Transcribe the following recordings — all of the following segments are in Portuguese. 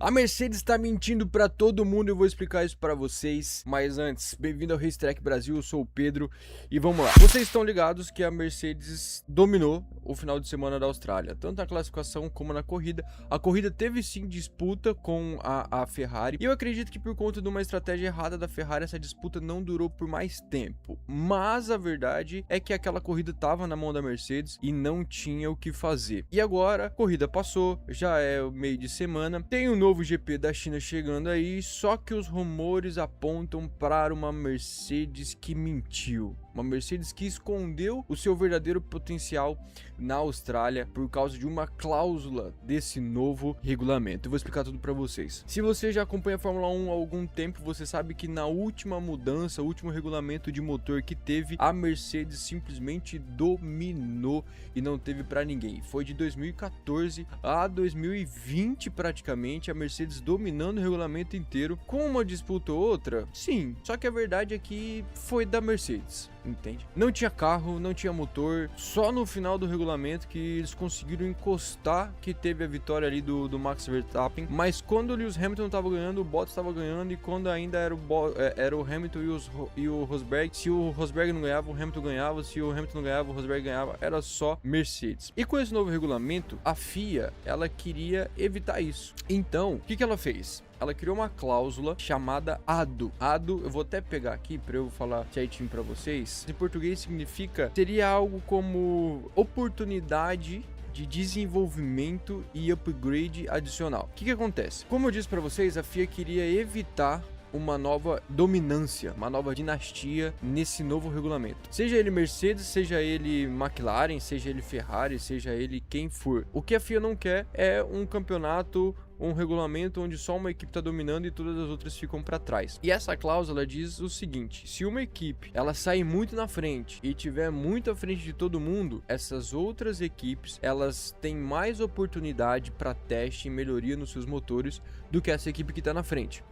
A Mercedes está mentindo para todo mundo e eu vou explicar isso para vocês. Mas antes, bem-vindo ao Racetrack Brasil, eu sou o Pedro e vamos lá. Vocês estão ligados que a Mercedes dominou o final de semana da Austrália, tanto na classificação como na corrida. A corrida teve sim disputa com a Ferrari e eu acredito que por conta de uma estratégia errada da Ferrari, essa disputa não durou por mais tempo. Mas a verdade é que aquela corrida estava na mão da Mercedes e não tinha o que fazer. E agora, a corrida passou, já é o meio de semana, tem um novo GP da China chegando aí, só que os rumores apontam para uma Mercedes que mentiu. Uma Mercedes que escondeu o seu verdadeiro potencial na Austrália por causa de uma cláusula desse novo regulamento. Eu vou explicar tudo para vocês. Se você já acompanha a Fórmula 1 há algum tempo, você sabe que na última mudança, o último regulamento de motor que teve, a Mercedes simplesmente dominou e não teve para ninguém. Foi de 2014 a 2020 praticamente, a Mercedes dominando o regulamento inteiro. Com uma disputa ou outra, sim, só que a verdade é que foi da Mercedes. Entende? Não tinha carro, não tinha motor, só no final do regulamento que eles conseguiram encostar, que teve a vitória ali do Max Verstappen, mas quando o Lewis Hamilton estava ganhando, o Bottas estava ganhando, e quando ainda era o Hamilton e o Rosberg, se o Rosberg não ganhava, o Hamilton ganhava, se o Hamilton não ganhava, o Rosberg ganhava, era só Mercedes. E com esse novo regulamento, a FIA, ela queria evitar isso. Então, o que ela fez? Ela criou uma cláusula chamada ADO. ADO, eu vou até pegar aqui para eu falar certinho para vocês. Em português significa, seria algo como oportunidade de desenvolvimento e upgrade adicional. O que acontece? Como eu disse para vocês, a FIA queria evitar uma nova dominância, uma nova dinastia nesse novo regulamento. Seja ele Mercedes, seja ele McLaren, seja ele Ferrari, seja ele quem for. O que a FIA não quer é um campeonato, um regulamento onde só uma equipe está dominando e todas as outras ficam para trás. E essa cláusula diz o seguinte: se uma equipe ela sair muito na frente e tiver muito à frente de todo mundo, essas outras equipes elas têm mais oportunidade para teste e melhoria nos seus motores do que essa equipe que está na frente.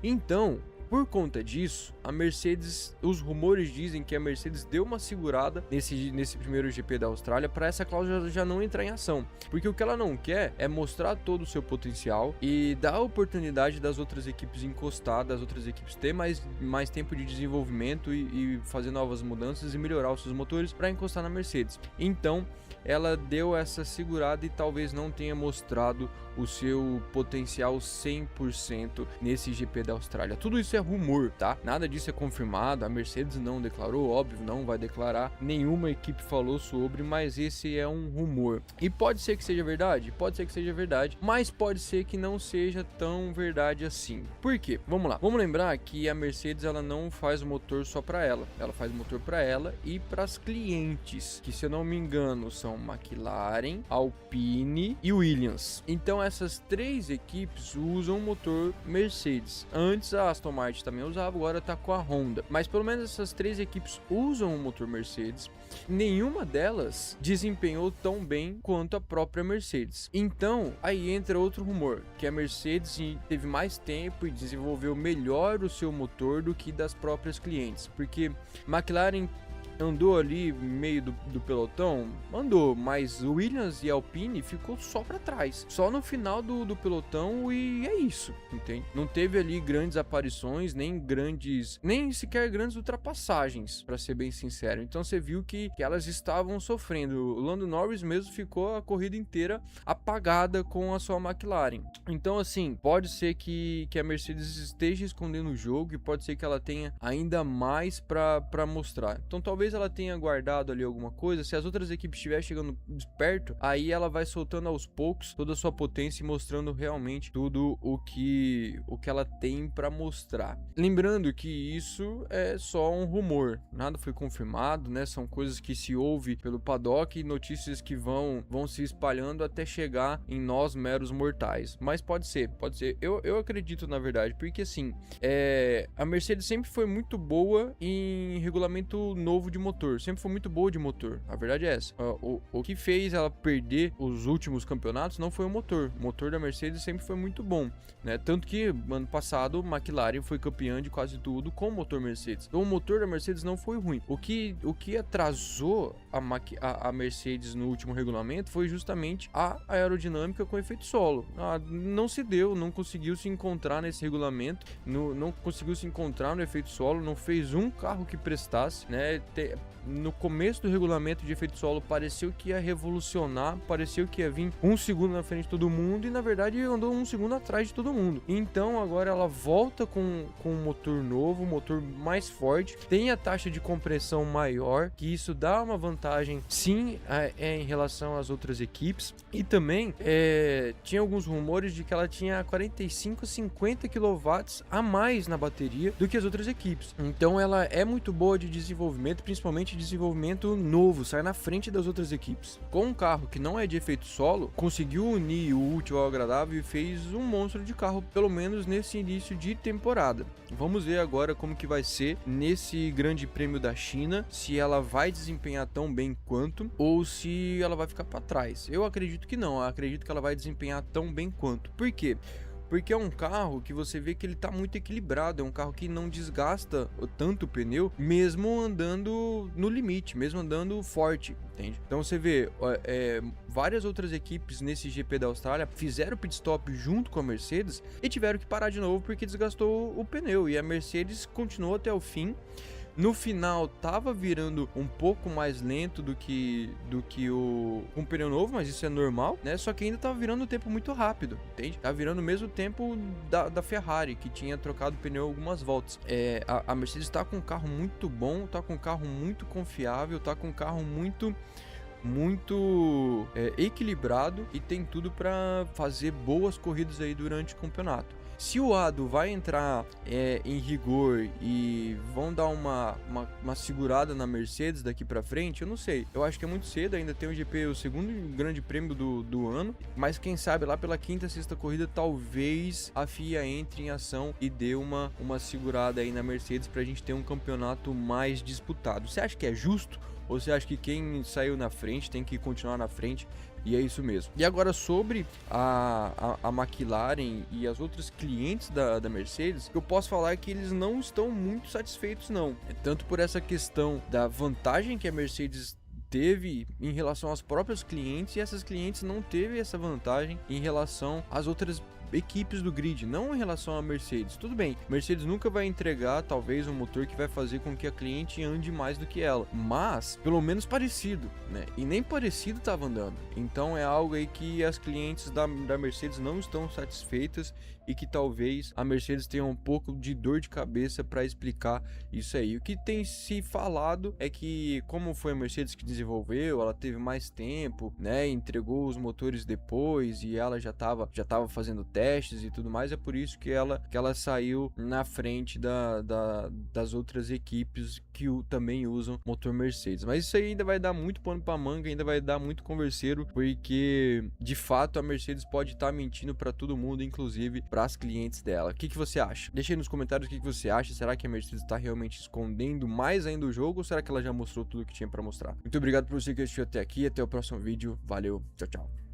Então, por conta disso, a Mercedes, os rumores dizem que a Mercedes deu uma segurada nesse primeiro GP da Austrália para essa cláusula já não entrar em ação, porque o que ela não quer é mostrar todo o seu potencial e dar a oportunidade das outras equipes encostar, das outras equipes ter mais tempo de desenvolvimento e fazer novas mudanças e melhorar os seus motores para encostar na Mercedes. Então, ela deu essa segurada e talvez não tenha mostrado o seu potencial 100% nesse GP da Austrália. Tudo isso é rumor, tá? Nada disso é confirmado, a Mercedes não declarou, óbvio, não vai declarar, nenhuma equipe falou sobre, mas esse é um rumor. E pode ser que seja verdade? Pode ser que seja verdade, mas pode ser que não seja tão verdade assim. Por quê? Vamos lá. Vamos lembrar que a Mercedes, ela não faz o motor só para ela. Ela faz o motor para ela e para as clientes, que se eu não me engano são McLaren, Alpine e Williams. Então essas três equipes usam o motor Mercedes. Antes a Aston Martin também usava, agora tá com a Honda. Mas pelo menos essas três equipes usam o motor Mercedes. Nenhuma delas desempenhou tão bem quanto a própria Mercedes. Então aí entra outro rumor, que a Mercedes teve mais tempo e desenvolveu melhor o seu motor do que das próprias clientes. Porque McLaren andou ali meio do pelotão, andou, mas o Williams e Alpine ficou só para trás, só no final do pelotão, e é isso, entende? Não teve ali grandes aparições, nem sequer grandes ultrapassagens, para ser bem sincero. Então você viu que elas estavam sofrendo. O Lando Norris mesmo ficou a corrida inteira apagada com a sua McLaren. Então assim, pode ser que a Mercedes esteja escondendo o jogo e pode ser que ela tenha ainda mais para mostrar. Então talvez ela tenha guardado ali alguma coisa. Se as outras equipes estiverem chegando perto, aí ela vai soltando aos poucos toda a sua potência e mostrando realmente tudo o que ela tem para mostrar. Lembrando que isso é só um rumor, nada foi confirmado, né? São coisas que se ouve pelo paddock e notícias que vão se espalhando até chegar em nós meros mortais. Mas pode ser. Eu acredito na verdade, porque assim, a Mercedes sempre foi muito boa em regulamento novo de de motor, sempre foi muito boa de motor. A verdade é essa. O que fez ela perder os últimos campeonatos não foi o motor. O motor da Mercedes sempre foi muito bom, né? Tanto que ano passado a McLaren foi campeã de quase tudo com o motor Mercedes. Então o motor da Mercedes não foi ruim. O que atrasou a Mercedes no último regulamento foi justamente a aerodinâmica com efeito solo. Não se deu, não conseguiu se encontrar nesse regulamento, não conseguiu se encontrar no efeito solo, não fez um carro que prestasse, né? No começo do regulamento de efeito solo pareceu que ia revolucionar, pareceu que ia vir 1 segundo na frente de todo mundo e na verdade andou 1 segundo atrás de todo mundo. Então agora ela volta com um motor novo, um motor mais forte, tem a taxa de compressão maior, que isso dá uma vantagem sim em relação às outras equipes. E também tinha alguns rumores de que ela tinha 45 a 50 kW a mais na bateria do que as outras equipes. Então ela é muito boa de desenvolvimento, principalmente desenvolvimento novo, sai na frente das outras equipes. Com um carro que não é de efeito solo, conseguiu unir o útil ao agradável e fez um monstro de carro, pelo menos nesse início de temporada. Vamos ver agora como que vai ser nesse grande prêmio da China, se ela vai desempenhar tão bem quanto ou se ela vai ficar para trás. Eu acredito que não, eu acredito que ela vai desempenhar tão bem quanto. Por quê? Porque é um carro que você vê que ele tá muito equilibrado, é um carro que não desgasta tanto o pneu, mesmo andando no limite, mesmo andando forte, entende? Então você vê, várias outras equipes nesse GP da Austrália fizeram pit stop junto com a Mercedes e tiveram que parar de novo porque desgastou o pneu, e a Mercedes continuou até o fim. No final tava virando um pouco mais lento do que um pneu novo, mas isso é normal, né? Só que ainda tava virando um tempo muito rápido, entende? Tava virando o mesmo tempo da Ferrari, que tinha trocado o pneu algumas voltas. A Mercedes tá com um carro muito bom, tá com um carro muito confiável, tá com um carro muito equilibrado e tem tudo para fazer boas corridas aí durante o campeonato. Se o Ado vai entrar em rigor e vão dar uma segurada na Mercedes daqui pra frente, eu não sei. Eu acho que é muito cedo, ainda tem o GP, o segundo grande prêmio do ano, mas quem sabe lá pela quinta, sexta corrida, talvez a FIA entre em ação e dê uma segurada aí na Mercedes pra gente ter um campeonato mais disputado. Você acha que é justo? Ou você acha que quem saiu na frente tem que continuar na frente? E é isso mesmo. E agora sobre a McLaren e as outras clientes da Mercedes, eu posso falar que eles não estão muito satisfeitos não. Tanto por essa questão da vantagem que a Mercedes teve em relação às próprias clientes, e essas clientes não teve essa vantagem em relação às outras equipes do grid, não em relação à Mercedes. Tudo bem, Mercedes nunca vai entregar talvez um motor que vai fazer com que a cliente ande mais do que ela, mas pelo menos parecido, né? E nem parecido estava andando. Então é algo aí que as clientes da Mercedes não estão satisfeitas e que talvez a Mercedes tenha um pouco de dor de cabeça para explicar isso aí. O que tem se falado é que, como foi a Mercedes que desenvolveu, ela teve mais tempo, né? Entregou os motores depois e ela já estava fazendo testes e tudo mais, é por isso que ela saiu na frente das outras equipes que também usam motor Mercedes. Mas isso aí ainda vai dar muito pano pra manga, ainda vai dar muito converseiro, porque de fato a Mercedes pode estar mentindo para todo mundo, inclusive para as clientes dela. O que você acha? Deixa aí nos comentários o que você acha. Será que a Mercedes está realmente escondendo mais ainda o jogo, ou será que ela já mostrou tudo que tinha para mostrar? Muito obrigado por você que assistiu até aqui, até o próximo vídeo, valeu, tchau, tchau.